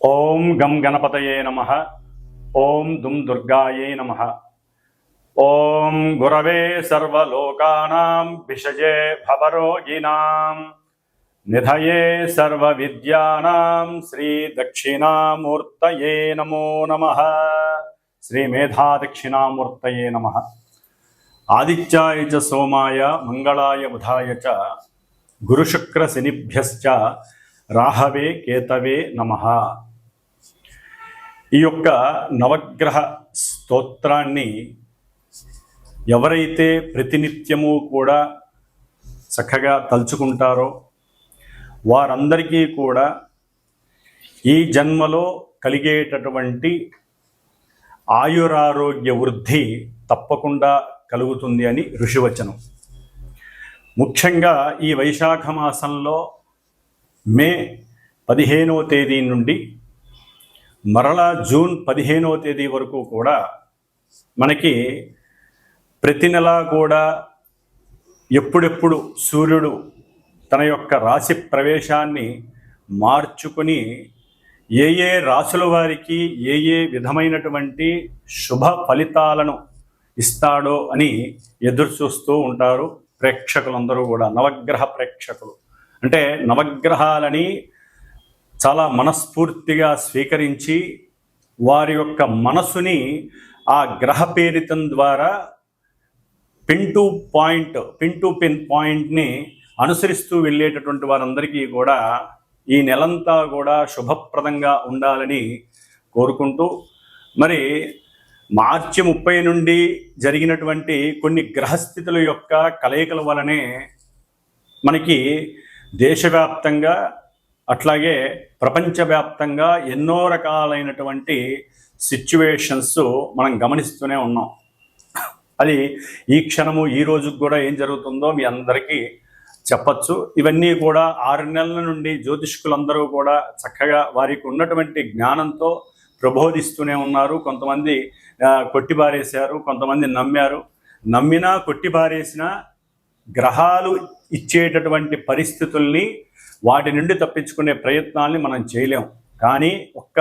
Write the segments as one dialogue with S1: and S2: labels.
S1: ఓం గం గణపతయే నమః. ఓం దుం దుర్గాయే నమః. ఓం గురవే సర్వలోకానాం విషజే భవరోగిణాం నిధయే సర్వవిద్యానాం శ్రీ దక్షిణామూర్తయే నమో నమః. శ్రీ మేధా దక్షిణామూర్తయే నమః. ఆదిత్యాయ చ సోమాయ మంగళాయ బుధాయ చ గురుశుక్ర శనిభ్యశ్చ రాహవే కేతవే నమః. ఈ యొక్క నవగ్రహ స్తోత్రాన్ని ఎవరైతే ప్రతినిత్యము కూడా చక్కగా తలుచుకుంటారో వారందరికీ కూడా ఈ జన్మలో కలిగేటటువంటి ఆయురారోగ్య వృద్ధి తప్పకుండా కలుగుతుంది అని ఋషివచనం. ముఖ్యంగా ఈ వైశాఖ మాసంలో మే 15వ తేదీ నుండి మరలా జూన్ 15వ తేదీ వరకు కూడా మనకి ప్రతి నెల కూడా ఎప్పుడెప్పుడు సూర్యుడు తన యొక్క రాశి ప్రవేశాన్ని మార్చుకొని ఏ ఏ రాశుల వారికి ఏ ఏ విధమైనటువంటి శుభ ఫలితాలను ఇస్తాడో అని ఎదురు చూస్తూ ఉంటారు ప్రేక్షకులందరూ కూడా. నవగ్రహ ప్రేక్షకులు అంటే నవగ్రహాలని చాలా మనస్ఫూర్తిగా స్వీకరించి వారి యొక్క మనసుని ఆ గ్రహ పేరితం ద్వారా పిన్ టు పిన్ పాయింట్ని అనుసరిస్తూ వెళ్ళేటటువంటి వారందరికీ కూడా ఈ నెలంతా కూడా శుభప్రదంగా ఉండాలని కోరుకుంటూ, మరి మార్చి 30 నుండి జరిగినటువంటి కొన్ని గ్రహస్థితుల యొక్క కలయికల వలనే మనకి దేశవ్యాప్తంగా అట్లాగే ప్రపంచవ్యాప్తంగా ఎన్నో రకాలైనటువంటి సిచ్యువేషన్స్ మనం గమనిస్తూనే ఉన్నాం. అది ఈ క్షణము ఈ రోజుకు కూడా ఏం జరుగుతుందో మీ అందరికీ చెప్పచ్చు. ఇవన్నీ కూడా 6 నెలల నుండి జ్యోతిష్కులందరూ కూడా చక్కగా వారికి ఉన్నటువంటి జ్ఞానంతో ప్రబోధిస్తూనే ఉన్నారు. కొంతమంది కొట్టిబారేశారు, కొంతమంది నమ్మారు. నమ్మినా కొట్టిబారేసినా గ్రహాలు ఇచ్చేటటువంటి పరిస్థితుల్ని వాటి నుండి తప్పించుకునే ప్రయత్నాల్ని మనం చేయలేం. కానీ ఒక్క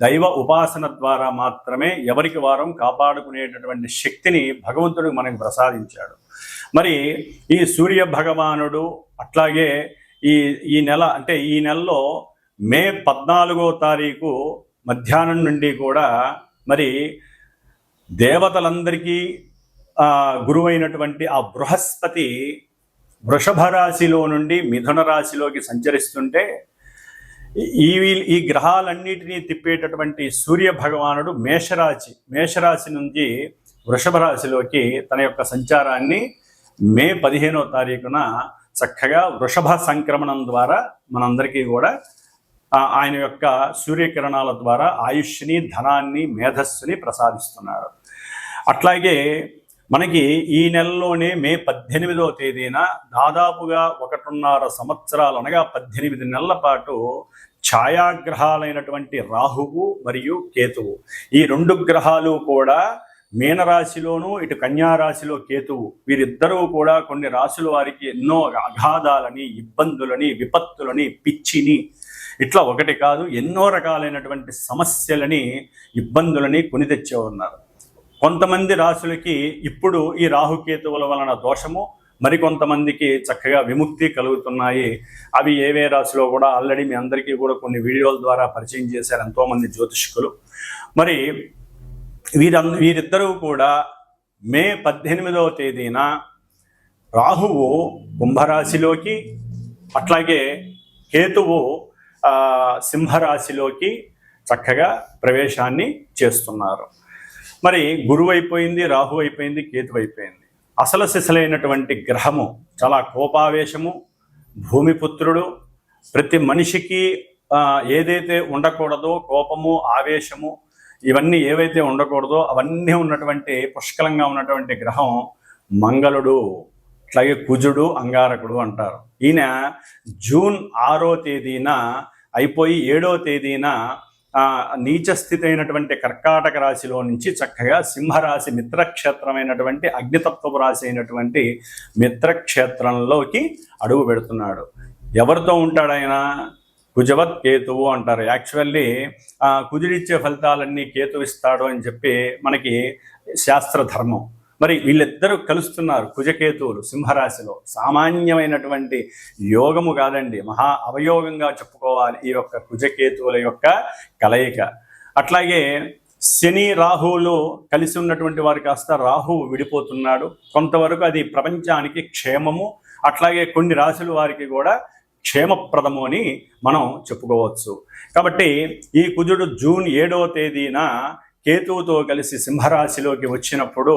S1: దైవ ఉపాసన ద్వారా మాత్రమే ఎవరికి వారం కాపాడుకునేటటువంటి శక్తిని భగవంతుడు మనకు ప్రసాదించాడు. మరి ఈ సూర్య భగవానుడు అట్లాగే ఈ నెల అంటే ఈ నెలలో మే 14వ తారీఖు మధ్యాహ్నం నుండి కూడా మరి దేవతలందరికీ గురువైనటువంటి ఆ బృహస్పతి వృషభ రాశిలో నుండి మిథున రాశిలోకి సంచరిస్తుంటే ఈ గ్రహాలన్నిటినీ తిప్పేటటువంటి సూర్య భగవానుడు మేషరాశి నుంచి వృషభ రాశిలోకి తన యొక్క సంచారాన్ని మే 15వ తారీఖున చక్కగా వృషభ సంక్రమణం ద్వారా మనందరికీ కూడా ఆయన యొక్క సూర్యకిరణాల ద్వారా ఆయుష్ని, ధనాన్ని, మేధస్సుని ప్రసాదిస్తున్నాడు. అట్లాగే మనకి ఈ నెలలోనే మే 18వ తేదీన దాదాపుగా 1.5 సంవత్సరాలు అనగా 18 నెలల పాటు ఛాయాగ్రహాలైనటువంటి రాహువు మరియు కేతువు, ఈ 2 గ్రహాలు కూడా మీనరాశిలోను ఇటు కన్యారాశిలో కేతువు, వీరిద్దరూ కూడా కొన్ని రాశుల వారికి ఎన్నో అగాధాలని, ఇబ్బందులని, విపత్తులని, పిచ్చిని, ఇట్లా ఒకటి కాదు ఎన్నో రకాలైనటువంటి సమస్యలని, ఇబ్బందులని కొని తెచ్చే ఉన్నారు. కొంతమంది రాశులకి ఇప్పుడు ఈ రాహుకేతువుల వలన దోషము, మరికొంతమందికి చక్కగా విముక్తి కలుగుతున్నాయి. అవి ఏవే రాశిలో కూడా ఆల్రెడీ మీ అందరికీ కూడా కొన్ని వీడియోల ద్వారా పరిచయం చేశారు ఎంతోమంది జ్యోతిష్కులు. మరి వీరిద్దరూ కూడా మే 18వ తేదీన రాహువు కుంభరాశిలోకి అట్లాగే కేతువు సింహరాశిలోకి చక్కగా ప్రవేశాన్ని చేస్తున్నారు. మరి గురువు అయిపోయింది, రాహు అయిపోయింది, కేతు అయిపోయింది. అసలు సిసలైనటువంటి గ్రహము, చాలా కోపావేశము, భూమిపుత్రుడు, ప్రతి మనిషికి ఏదైతే ఉండకూడదో కోపము, ఆవేశము, ఇవన్నీ ఏవైతే ఉండకూడదో అవన్నీ ఉన్నటువంటి పుష్కలంగా ఉన్నటువంటి గ్రహం మంగళుడు, అట్లాగే కుజుడు, అంగారకుడు అంటారు. ఈయన జూన్ 6వ తేదీన అయిపోయి 7వ తేదీన నీచస్థితి అయినటువంటి కర్కాటక రాశిలో నుంచి చక్కగా సింహరాశి మిత్రక్షేత్రమైనటువంటి అగ్నితత్వపు రాశి అయినటువంటి మిత్రక్షేత్రంలోకి అడుగు పెడుతున్నాడు. ఎవరితో ఉంటాడు ఆయన? కుజవత్ కేతువు అంటారు. యాక్చువల్లీ కుజుడిచ్చే ఫలితాలన్నీ కేతు ఇస్తాడు అని చెప్పి మనకి శాస్త్ర ధర్మం. మరి వీళ్ళిద్దరూ కలుస్తున్నారు, కుజకేతువులు సింహరాశిలో. సామాన్యమైనటువంటి యోగము కాదండి, మహా అవయోగంగా చెప్పుకోవాలి ఈ యొక్క కుజకేతువుల యొక్క కలయిక. అట్లాగే శని రాహువులు కలిసి ఉన్నటువంటి వారు కాస్త రాహువు విడిపోతున్నాడు. కొంతవరకు అది ప్రపంచానికి క్షేమము, అట్లాగే కొన్ని రాశుల వారికి కూడా క్షేమప్రదము అని మనం చెప్పుకోవచ్చు. కాబట్టి ఈ కుజుడు జూన్ 7వ తేదీన కేతువుతో కలిసి సింహరాశిలోకి వచ్చినప్పుడు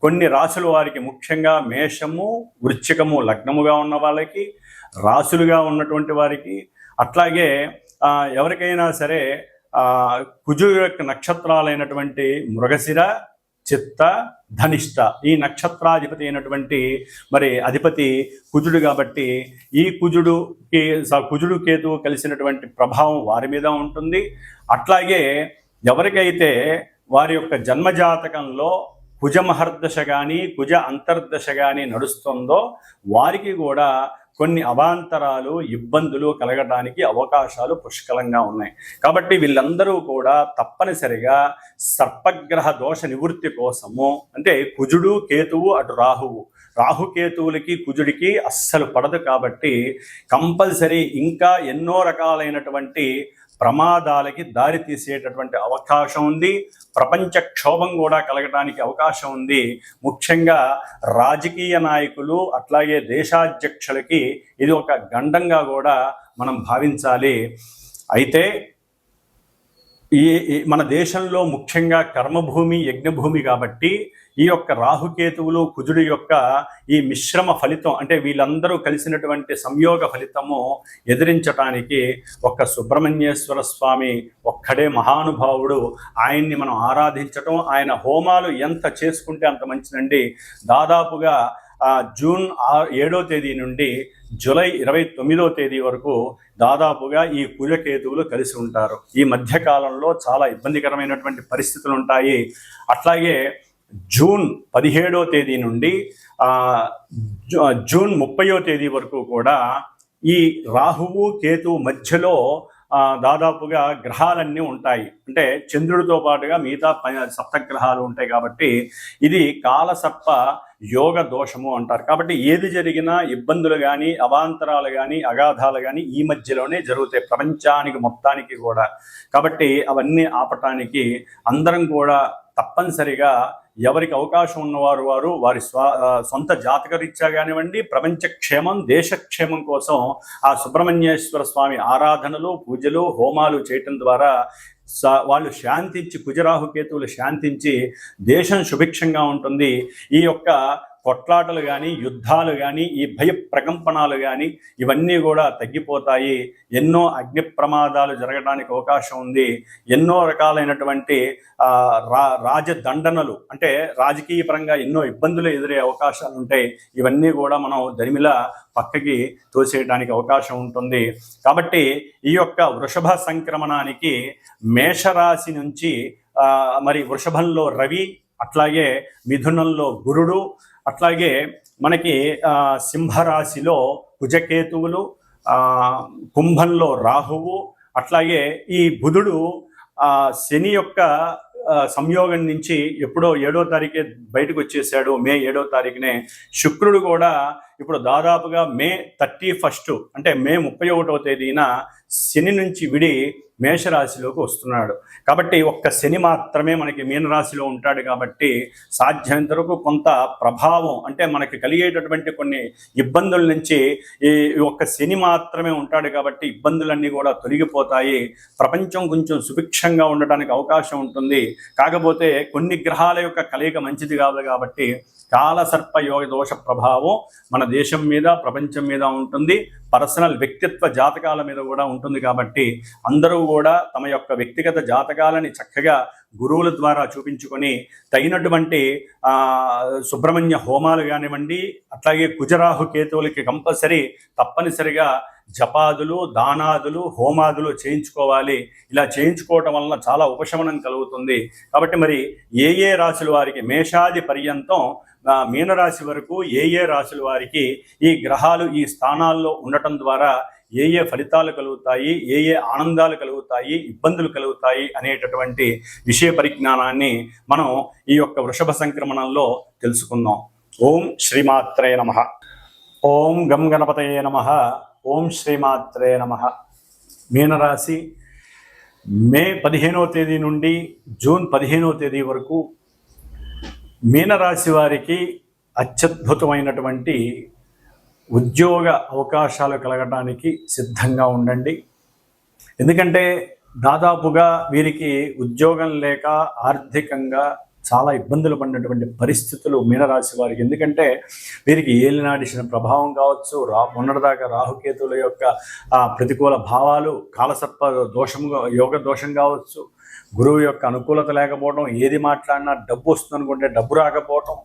S1: కొన్ని రాశుల వారికి, ముఖ్యంగా మేషము, వృశ్చికము లగ్నముగా ఉన్న వాళ్ళకి, రాశులుగా ఉన్నటువంటి వారికి, అట్లాగే ఎవరికైనా సరే కుజుడు యొక్క నక్షత్రాలైనటువంటి మృగశిర, చిత్త, ధనిష్ట ఈ నక్షత్రాధిపతి అయినటువంటి మరి అధిపతి కుజుడు కాబట్టి ఈ కుజుడు కేతువు కలిసినటువంటి ప్రభావం వారి మీద ఉంటుంది. అట్లాగే ఎవరికైతే వారి యొక్క జన్మజాతకంలో కుజ మహర్దశ కానీ కుజ అంతర్దశ కానీ నడుస్తుందో వారికి కూడా కొన్ని అవాంతరాలు, ఇబ్బందులు కలగడానికి అవకాశాలు పుష్కలంగా ఉన్నాయి. కాబట్టి వీళ్ళందరూ కూడా తప్పనిసరిగా సర్పగ్రహ దోష నివృత్తి కోసము, అంటే కుజుడు కేతువు అటు రాహుకేతువులకి కుజుడికి అస్సలు పడదు కాబట్టి కంపల్సరీ ఇంకా ఎన్నో రకాలైనటువంటి ప్రమాదాలకి దారి తీసేటటువంటి అవకాశం ఉంది. ప్రపంచ క్షోభం కూడా కలగడానికి అవకాశం ఉంది. ముఖ్యంగా రాజకీయ నాయకులు అట్లాగే దేశాధ్యక్షులకి ఇది ఒక గండంగా కూడా మనం భావించాలి. అయితే ఈ మన దేశంలో ముఖ్యంగా కర్మభూమి, యజ్ఞభూమి కాబట్టి ఈ యొక్క రాహుకేతువులు కుజుడి యొక్క ఈ మిశ్రమ ఫలితం, అంటే వీళ్ళందరూ కలిసినటువంటి సంయోగ ఫలితము ఎదిరించటానికి ఒక్క సుబ్రహ్మణ్యేశ్వర స్వామి ఒక్కడే మహానుభావుడు. ఆయన్ని మనం ఆరాధించటం, ఆయన హోమాలు ఎంత చేసుకుంటే అంత మంచిదండి. దాదాపుగా జూన్ 7వ తేదీ నుండి జూలై 29వ తేదీ వరకు దాదాపుగా ఈ కుజకేతువులు కలిసి ఉంటారు. ఈ మధ్యకాలంలో చాలా ఇబ్బందికరమైనటువంటి పరిస్థితులు ఉంటాయి. అట్లాగే జూన్ 17వ తేదీ నుండి జూన్ 30వ తేదీ వరకు కూడా ఈ రాహువు కేతువు మధ్యలో దాదాపుగా గ్రహాలన్నీ ఉంటాయి. అంటే చంద్రుడితో పాటుగా మిగతా సప్తగ్రహాలు ఉంటాయి కాబట్టి ఇది కాలసర్ప యోగ దోషము అంటారు. కాబట్టి ఏది జరిగినా ఇబ్బందులు కానీ, అవాంతరాలు కానీ, అగాధాలు కానీ ఈ మధ్యలోనే జరుగుతాయి ప్రపంచానికి మొత్తానికి కూడా. కాబట్టి అవన్నీ ఆపటానికి అందరం కూడా తప్పనిసరిగా ఎవరికి అవకాశం ఉన్నవారు వారి సొంత జాతకరీత్యా కానివ్వండి, ప్రపంచ క్షేమం, దేశక్షేమం కోసం ఆ సుబ్రహ్మణ్యేశ్వర స్వామి ఆరాధనలు, పూజలు, హోమాలు చేయటం ద్వారా వాళ్ళు శాంతించి, కుజరాహుకేతువులు శాంతించి దేశం సుభిక్షంగా ఉంటుంది. ఈ యొక్క కొట్లాటలు కానీ, యుద్ధాలు కానీ, ఈ భయ ప్రకంపనాలు కానీ ఇవన్నీ కూడా తగ్గిపోతాయి. ఎన్నో అగ్ని ప్రమాదాలు జరగడానికి అవకాశం ఉంది. ఎన్నో రకాలైనటువంటి రాజదండనలు, అంటే రాజకీయ పరంగా ఎన్నో ఇబ్బందులు ఎదురే అవకాశాలు ఉంటాయి. ఇవన్నీ కూడా మనం దరిమిలా పక్కకి తోసేయడానికి అవకాశం ఉంటుంది. కాబట్టి ఈ యొక్క వృషభ సంక్రమణానికి మేషరాశి నుంచి మరి వృషభంలో రవి, అట్లాగే మిథునంలో గురుడు, అట్లాగే మనకి సింహరాశిలో కుజకేతువులు, కుంభంలో రాహువు, అట్లాగే ఈ బుధుడు శని యొక్క సంయోగం నుంచి ఎప్పుడో 7వ తారీఖే బయటకు వచ్చేసాడు. మే 7వ తారీఖునే. శుక్రుడు కూడా ఇప్పుడు దాదాపుగా మే 31 అంటే మే 31వ తేదీన శని నుంచి విడి మేషరాశిలోకి వస్తున్నాడు. కాబట్టి ఒక్క శని మాత్రమే మనకి మీనరాశిలో ఉంటాడు. కాబట్టి సాధ్యమైనంత వరకు కొంత ప్రభావం, అంటే మనకి కలిగేటటువంటి కొన్ని ఇబ్బందుల నుంచి ఈ ఒక్క శని మాత్రమే ఉంటాడు. కాబట్టి ఇబ్బందులన్నీ కూడా తొలగిపోతాయి. ప్రపంచం కొంచెం సుభిక్షంగా ఉండడానికి అవకాశం ఉంటుంది. కాకపోతే కొన్ని గ్రహాల యొక్క కలయిక మంచిది కాదు కాబట్టి కాలసర్ప యోగ దోష ప్రభావం మన దేశం మీద, ప్రపంచం మీద ఉంటుంది. పర్సనల్ వ్యక్తిత్వ జాతకాల మీద కూడా ఉంటుంది. కాబట్టి అందరూ కూడా తమ యొక్క వ్యక్తిగత జాతకాలని చక్కగా గురువుల ద్వారా చూపించుకొని తగినటువంటి సుబ్రహ్మణ్య హోమాలు కానివ్వండి, అట్లాగే కుజరాహు కేతువులకి తప్పనిసరిగా జపాదులు, దానాదులు, హోమాదులు చేయించుకోవాలి. ఇలా చేయించుకోవటం వలన చాలా ఉపశమనం కలుగుతుంది. కాబట్టి మరి ఏ రాశుల వారికి, మేషాది పర్యంతం మీనరాశి వరకు ఏ రాశుల వారికి ఈ గ్రహాలు ఈ స్థానాల్లో ఉండటం ద్వారా ఏ ఏ ఫలితాలు కలుగుతాయి, ఏ ఏ ఆనందాలు కలుగుతాయి, ఇబ్బందులు కలుగుతాయి అనేటటువంటి విషయ పరిజ్ఞానాన్ని మనం ఈ యొక్క వృషభ సంక్రమణంలో తెలుసుకుందాం. ఓం శ్రీమాత్రే నమః. ఓం గం గణపతయే నమః. ఓం శ్రీమాత్రే నమః. మీనరాశి మే 15వ తేదీ నుండి జూన్ 15వ తేదీ వరకు మీనరాశి వారికి అత్యద్భుతమైనటువంటి ఉద్యోగ అవకాశాలు కలగడానికి సిద్ధంగా ఉండండి. ఎందుకంటే దాదాపుగా వీరికి ఉద్యోగం లేక ఆర్థికంగా చాలా ఇబ్బందులు పడినటువంటి పరిస్థితులు మీనరాశి వారికి. ఎందుకంటే వీరికి ఏలినాడిసిన ప్రభావం కావచ్చు, మొన్నటిదాకా రాహుకేతువుల యొక్క ప్రతికూల భావాలు, కాలసర్ప దోషంగా యోగ దోషం కావచ్చు, గురువు యొక్క అనుకూలత లేకపోవడం, ఏది మాట్లాడినా డబ్బు వస్తుంది అనుకుంటే డబ్బు రాకపోవటం,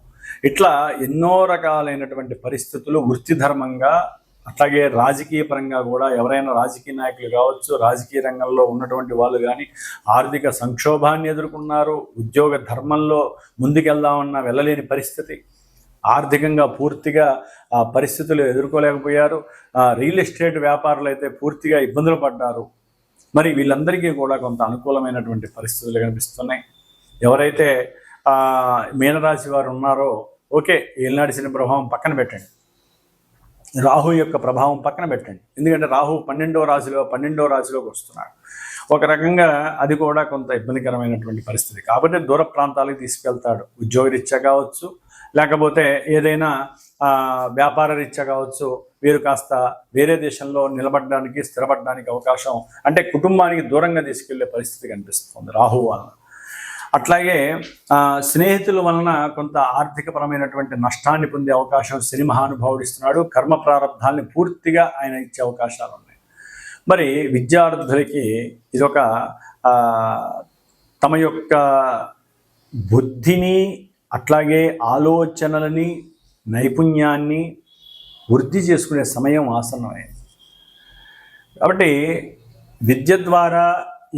S1: ఇట్లా ఎన్నో రకాలైనటువంటి పరిస్థితులు వృత్తి ధర్మంగా, అట్లాగే రాజకీయ పరంగా కూడా ఎవరైనా రాజకీయ నాయకులు కావచ్చు, రాజకీయ రంగంలో ఉన్నటువంటి వాళ్ళు కానీ ఆర్థిక సంక్షోభాన్ని ఎదుర్కొన్నారు. ఉద్యోగ ధర్మంలో ముందుకెళ్దామన్నా వెళ్ళలేని పరిస్థితి, ఆర్థికంగా పూర్తిగా పరిస్థితులు ఎదుర్కోలేకపోయారు. రియల్ ఎస్టేట్ వ్యాపారులు అయితే పూర్తిగా ఇబ్బందులు పడ్డారు. మరి వీళ్ళందరికీ కూడా కొంత అనుకూలమైనటువంటి పరిస్థితులు కనిపిస్తున్నాయి. ఎవరైతే మీనరాశి వారు ఉన్నారో ఓకే, ఏలినాటి శని ప్రభావం పక్కన పెట్టండి, రాహు యొక్క ప్రభావం పక్కన పెట్టండి. ఎందుకంటే రాహు 12వ రాశిలోకి వస్తున్నాడు. ఒక రకంగా అది కూడా కొంత ఇబ్బందికరమైనటువంటి పరిస్థితి. కాబట్టి దూర ప్రాంతాలకు తీసుకెళ్తాడు, ఉద్యోగరీత్యా కావచ్చు, లేకపోతే ఏదైనా వ్యాపార రీత్యా కావచ్చు. వీరు కాస్త వేరే దేశంలో నిలబడడానికి, స్థిరపడడానికి అవకాశం, అంటే కుటుంబానికి దూరంగా తీసుకెళ్లే పరిస్థితి కనిపిస్తుంది రాహు వలన. అట్లాగే స్నేహితుల వలన కొంత ఆర్థికపరమైనటువంటి నష్టాన్ని పొందే అవకాశం శని మహానుభావుడు ఇస్తున్నాడు. కర్మ ప్రారంధాలని పూర్తిగా ఆయన ఇచ్చే అవకాశాలు ఉన్నాయి. మరి విద్యార్థులకి ఇదొక తమ యొక్క బుద్ధిని, అట్లాగే ఆలోచనలని, నైపుణ్యాన్ని వృద్ధి చేసుకునే సమయం ఆసన్నమైంది. కాబట్టి విద్య ద్వారా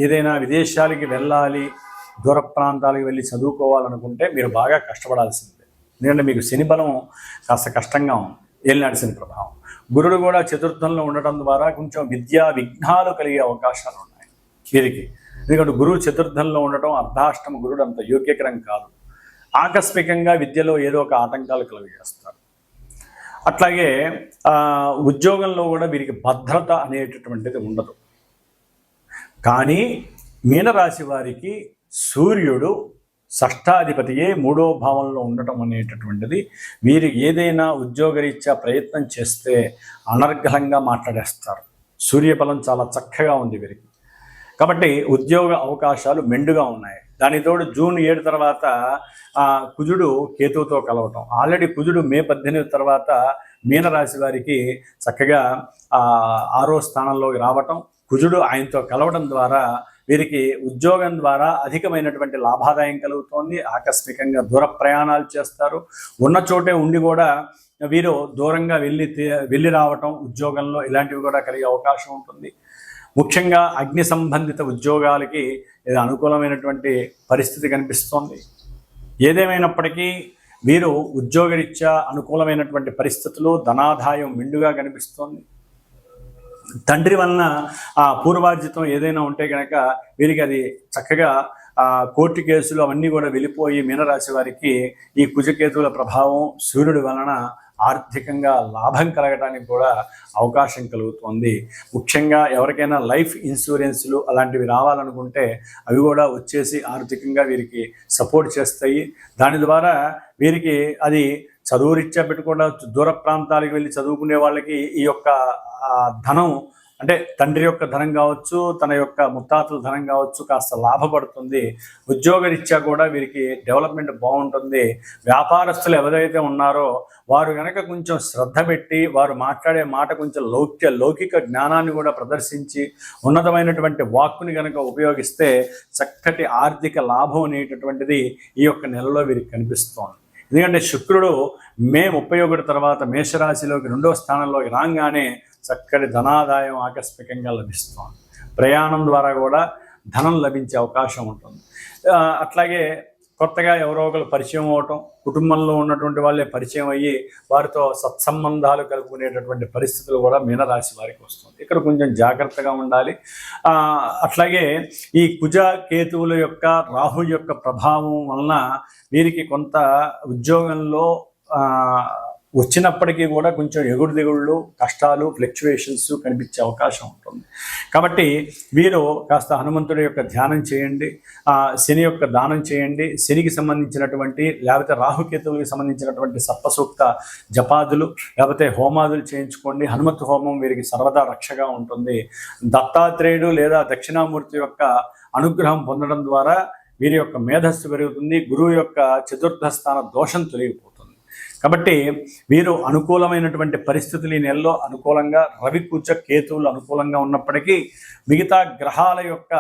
S1: ఏదైనా విదేశాలకి వెళ్ళాలి, దూర ప్రాంతాలకు వెళ్ళి చదువుకోవాలనుకుంటే మీరు బాగా కష్టపడాల్సిందే. ఎందుకంటే మీకు శని బలం కాస్త కష్టంగా ఉంది, ఏలినాటి శని ప్రభావం. గురుడు కూడా చతుర్థంలో ఉండటం ద్వారా కొంచెం విద్యా విఘ్నాలు కలిగే అవకాశాలు ఉన్నాయి వీరికి. ఎందుకంటే గురువు చతుర్థంలో ఉండటం, అర్ధాష్టమ గురుడు అంత యోగ్యకరం కాదు. ఆకస్మికంగా విద్యలో ఏదో ఒక ఆటంకాలు కలుగజేస్తారు. అట్లాగే ఉద్యోగంలో కూడా వీరికి భద్రత అనేటటువంటిది ఉండదు. కానీ మీనరాశి వారికి సూర్యుడు షష్ఠాధిపతియే 3వ భావంలో ఉండటం అనేటటువంటిది వీరు ఏదైనా ఉద్యోగరీత్యా ప్రయత్నం చేస్తే అనర్గళంగా మాట్లాడేస్తారు. సూర్యబలం చాలా చక్కగా ఉంది వీరికి. కాబట్టి ఉద్యోగ అవకాశాలు మెండుగా ఉన్నాయి. దానితోడు జూన్ 7 తర్వాత కుజుడు కేతువుతో కలవటం. ఆల్రెడీ కుజుడు మే 18 తర్వాత మీనరాశి వారికి చక్కగా 6వ స్థానంలోకి రావటం, కుజుడు ఆయనతో కలవడం ద్వారా వీరికి ఉద్యోగం ద్వారా అధికమైనటువంటి లాభాదాయం కలుగుతోంది. ఆకస్మికంగా దూర ప్రయాణాలు చేస్తారు. ఉన్న చోటే ఉండి కూడా వీరు దూరంగా వెళ్ళి రావటం ఉద్యోగంలో, ఇలాంటివి కూడా కలిగే అవకాశం ఉంటుంది. ముఖ్యంగా అగ్ని సంబంధిత ఉద్యోగాలకి ఇది అనుకూలమైనటువంటి పరిస్థితి కనిపిస్తోంది. ఏదేమైనప్పటికీ వీరు ఉద్యోగరీత్యా అనుకూలమైనటువంటి పరిస్థితులు, ధనాదాయం మెండుగా కనిపిస్తోంది. తండ్రి వలన పూర్వార్జితం ఏదైనా ఉంటే కనుక వీరికి అది చక్కగా కోర్టు కేసులు అవన్నీ కూడా వెళ్ళిపోయి మీనరాశి వారికి ఈ కుజకేతువుల ప్రభావం సూర్యుడి వలన ఆర్థికంగా లాభం కలగడానికి కూడా అవకాశం కలుగుతుంది. ముఖ్యంగా ఎవరికైనా లైఫ్ ఇన్సూరెన్స్లు అలాంటివి రావాలనుకుంటే అవి కూడా వచ్చేసి ఆర్థికంగా వీరికి సపోర్ట్ చేస్తాయి. దాని ద్వారా వీరికి అది చదువు రీత్యా పెట్టుకోవడం, దూర ప్రాంతాలకు వెళ్ళి చదువుకునే వాళ్ళకి ఈ యొక్క ధనం, అంటే తండ్రి యొక్క ధనం కావచ్చు, తన యొక్క ముత్తాతల ధనం కావచ్చు, కాస్త లాభపడుతుంది. ఉద్యోగరీత్యా కూడా వీరికి డెవలప్మెంట్ బాగుంటుంది. వ్యాపారస్తులు ఎవరైతే ఉన్నారో వారు కనుక కొంచెం శ్రద్ధ పెట్టి వారు మాట్లాడే మాట కొంచెం లౌకిక జ్ఞానాన్ని కూడా ప్రదర్శించి ఉన్నతమైనటువంటి వాక్కుని కనుక ఉపయోగిస్తే చక్కటి ఆర్థిక లాభం అనేటటువంటిది ఈ యొక్క నెలలో వీరికి కనిపిస్తోంది. ఎందుకంటే శుక్రుడు మే 31 తర్వాత మేషరాశిలోకి 2వ స్థానంలోకి రాగానే చక్కటి ధనాదాయం ఆకస్మికంగా లభిస్తుంది. ప్రయాణం ద్వారా కూడా ధనం లభించే అవకాశం ఉంటుంది. అట్లాగే కొత్తగా ఎవరో ఒకరు పరిచయం అవటం, కుటుంబంలో ఉన్నటువంటి వాళ్ళే పరిచయం అయ్యి వారితో సత్సంబంధాలు కలుపుకునేటటువంటి పరిస్థితులు కూడా మీనరాశి వారికి వస్తుంది. ఇక్కడ కొంచెం జాగ్రత్తగా ఉండాలి. అట్లాగే ఈ కుజ కేతువుల యొక్క రాహు యొక్క ప్రభావం వలన వీరికి కొంత ఉద్యోగంలో వచ్చినప్పటికీ కూడా కొంచెం ఎగుడు దిగుళ్ళు, కష్టాలు, ఫ్లక్చువేషన్స్ కనిపించే అవకాశం ఉంటుంది. కాబట్టి వీరు కాస్త హనుమంతుడి యొక్క ధ్యానం చేయండి, శని యొక్క దానం చేయండి, శనికి సంబంధించినటువంటి లేకపోతే రాహుకేతువులకు సంబంధించినటువంటి సప్పసూక్త జపాదులు లేకపోతే హోమాదులు చేయించుకోండి. హనుమత్ హోమం వీరికి సర్వదా రక్షగా ఉంటుంది. దత్తాత్రేయుడు లేదా దక్షిణామూర్తి యొక్క అనుగ్రహం పొందడం ద్వారా వీరి యొక్క మేధస్సు పెరుగుతుంది. గురువు యొక్క చతుర్థ స్థాన దోషం తొలగిపోతుంది. కాబట్టి వీరు అనుకూలమైనటువంటి పరిస్థితులు ఈ నెలలో అనుకూలంగా, రవి కుజ కేతువులు అనుకూలంగా ఉన్నప్పటికీ మిగతా గ్రహాల యొక్క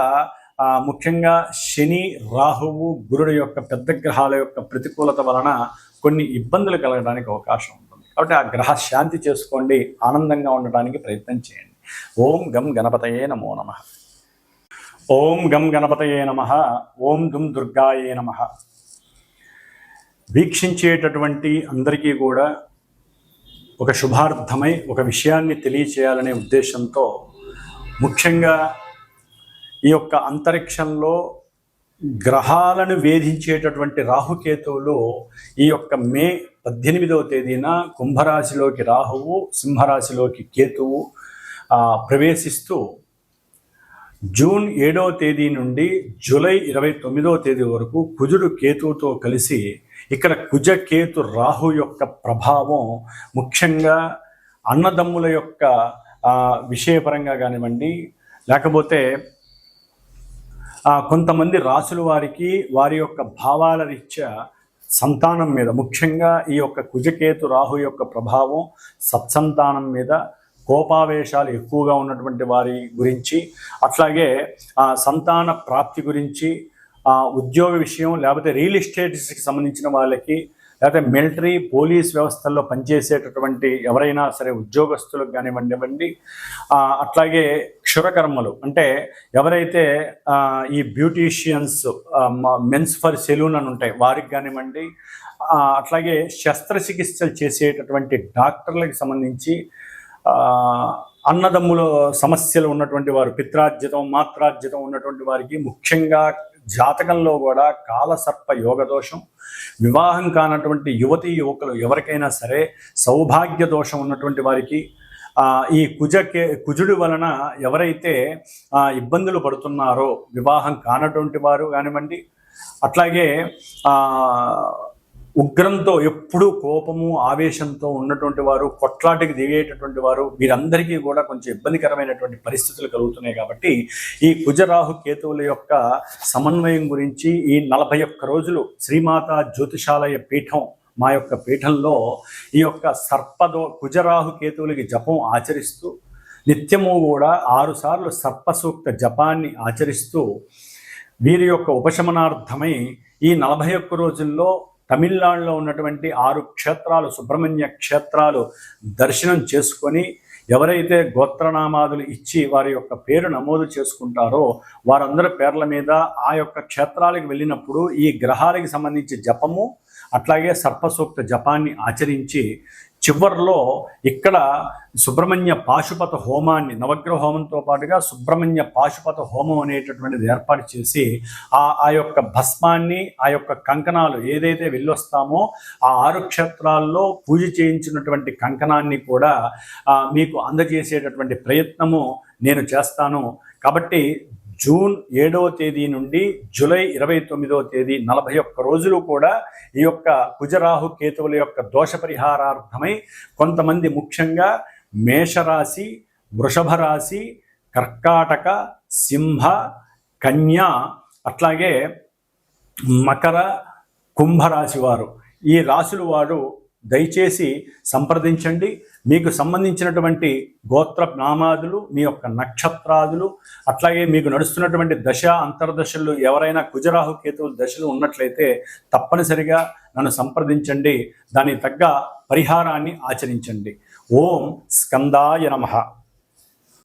S1: ముఖ్యంగా శని, రాహువు, గురుడు యొక్క పెద్ద గ్రహాల యొక్క ప్రతికూలత వలన కొన్ని ఇబ్బందులు కలగడానికి అవకాశం ఉంటుంది. కాబట్టి ఆ గ్రహ శాంతి చేసుకోండి, ఆనందంగా ఉండడానికి ప్రయత్నం చేయండి. ఓం గం గణపతయే నమో నమః. ఓం గం గణపతయే నమః. ఓం దుం దుర్గాయే నమః. వీక్షించేటటువంటి అందరికీ కూడా ఒక శుభార్థమై ఒక విషయాన్ని తెలియచేయాలనే ఉద్దేశంతో ముఖ్యంగా ఈ యొక్క అంతరిక్షంలో గ్రహాలను వేధించేటటువంటి రాహుకేతువులు ఈ యొక్క మే 18వ తేదీన కుంభరాశిలోకి రాహువు, సింహరాశిలోకి కేతువు ప్రవేశిస్తూ జూన్ 7వ తేదీ నుండి జూలై 29వ తేదీ వరకు కుజుడు కేతువుతో కలిసి ఇక్కడ కుజ కేతు రాహు యొక్క ప్రభావం ముఖ్యంగా అన్నదమ్ముల యొక్క విషయపరంగా కానివ్వండి, లేకపోతే కొంతమంది రాసుల వారికి వారి యొక్క భావాల రీత్యా సంతానం మీద, ముఖ్యంగా ఈ యొక్క కుజకేతు రాహు యొక్క ప్రభావం సత్సంతానం మీద, కోపావేశాలు ఎక్కువగా ఉన్నటువంటి వారి గురించి, అట్లాగే సంతాన ప్రాప్తి గురించి, ఉద్యోగ విషయం లేకపోతే రియల్ ఎస్టేట్స్కి సంబంధించిన వాళ్ళకి, లేకపోతే మిలిటరీ, పోలీస్ వ్యవస్థల్లో పనిచేసేటటువంటి ఎవరైనా సరే ఉద్యోగస్తులకు కానివ్వండి, అట్లాగే క్షురకర్మలు అంటే ఎవరైతే ఈ బ్యూటీషియన్స్, మెన్స్ ఫర్ సెలూన్ అని ఉంటాయి వారికి కానివ్వండి, అట్లాగే శస్త్రచికిత్సలు చేసేటటువంటి డాక్టర్లకు సంబంధించి, అన్నదమ్ముల సమస్యలు ఉన్నటువంటి వారు, పిత్రార్జితం, మాత్రార్జితం ఉన్నటువంటి వారికి, ముఖ్యంగా జాతకంలో కూడా కాలసర్ప యోగ దోషం, వివాహం కానటువంటి యువతీ యువకులు ఎవరికైనా సరే సౌభాగ్య దోషం ఉన్నటువంటి వారికి, ఈ కుజుడి వలన ఎవరైతే ఇబ్బందులు పడుతున్నారో వివాహం కానటువంటి వారు కానివ్వండి, అట్లాగే ఉగ్రంతో ఎప్పుడూ కోపము, ఆవేశంతో ఉన్నటువంటి వారు, కొట్లాటికి దిగేటటువంటి వారు, వీరందరికీ కూడా కొంచెం ఇబ్బందికరమైనటువంటి పరిస్థితులు కలుగుతున్నాయి. కాబట్టి ఈ కుజరాహు కేతువుల యొక్క సమన్వయం గురించి ఈ 41 రోజులు శ్రీమాత జ్యోతిషాలయ పీఠం, మా యొక్క పీఠంలో ఈ యొక్క కుజరాహు కేతువులకి జపం ఆచరిస్తూ నిత్యము కూడా 6 సార్లు సర్పసూక్త జపాన్ని ఆచరిస్తూ వీరి యొక్క ఉపశమనార్థమై ఈ 41 రోజుల్లో తమిళనాడులో ఉన్నటువంటి 6 క్షేత్రాలు, సుబ్రహ్మణ్య క్షేత్రాలు దర్శనం చేసుకొని ఎవరైతే గోత్రనామాదులు ఇచ్చి వారి యొక్క పేరు నమోదు చేసుకుంటారో వారందరి పేర్ల మీద ఆ యొక్క క్షేత్రాలకు వెళ్ళినప్పుడు ఈ గ్రహాలకు సంబంధించి జపము, అట్లాగే సర్పసూక్త జపాన్ని ఆచరించి చివర్లో ఇక్కడ సుబ్రహ్మణ్య పాశుపత హోమాన్ని, నవగ్రహ హోమంతో పాటుగా సుబ్రహ్మణ్య పాశుపత హోమం అనేటటువంటిది ఏర్పాటు చేసి ఆ యొక్క భస్మాన్ని, ఆ యొక్క కంకణాలు ఏదైతే వెళ్ళొస్తామో ఆ 6 క్షేత్రాల్లో పూజ చేయించినటువంటి కంకణాన్ని కూడా మీకు అందజేసేటటువంటి ప్రయత్నము నేను చేస్తాను. కాబట్టి జూన్ 7వ తేదీ నుండి జూలై 29వ తేదీ 41 రోజులు కూడా ఈ యొక్క కుజరాహు కేతువుల యొక్క దోష పరిహారార్థమై కొంతమంది ముఖ్యంగా మేషరాశి, వృషభ రాశి, కర్కాటక, సింహ, కన్య, అట్లాగే మకర, కుంభరాశి వారు, ఈ రాశుల వారు దయచేసి సంప్రదించండి. మీకు సంబంధించినటువంటి గోత్ర నామాదులు, మీ యొక్క నక్షత్రాదులు, అట్లాగే మీకు నడుస్తున్నటువంటి దశ అంతర్దశలు ఎవరైనా కుజరాహు కేతువుల దశలు ఉన్నట్లయితే తప్పనిసరిగా నన్ను సంప్రదించండి. దానికి తగ్గ పరిహారాన్ని ఆచరించండి. ఓం స్కందాయ నమః.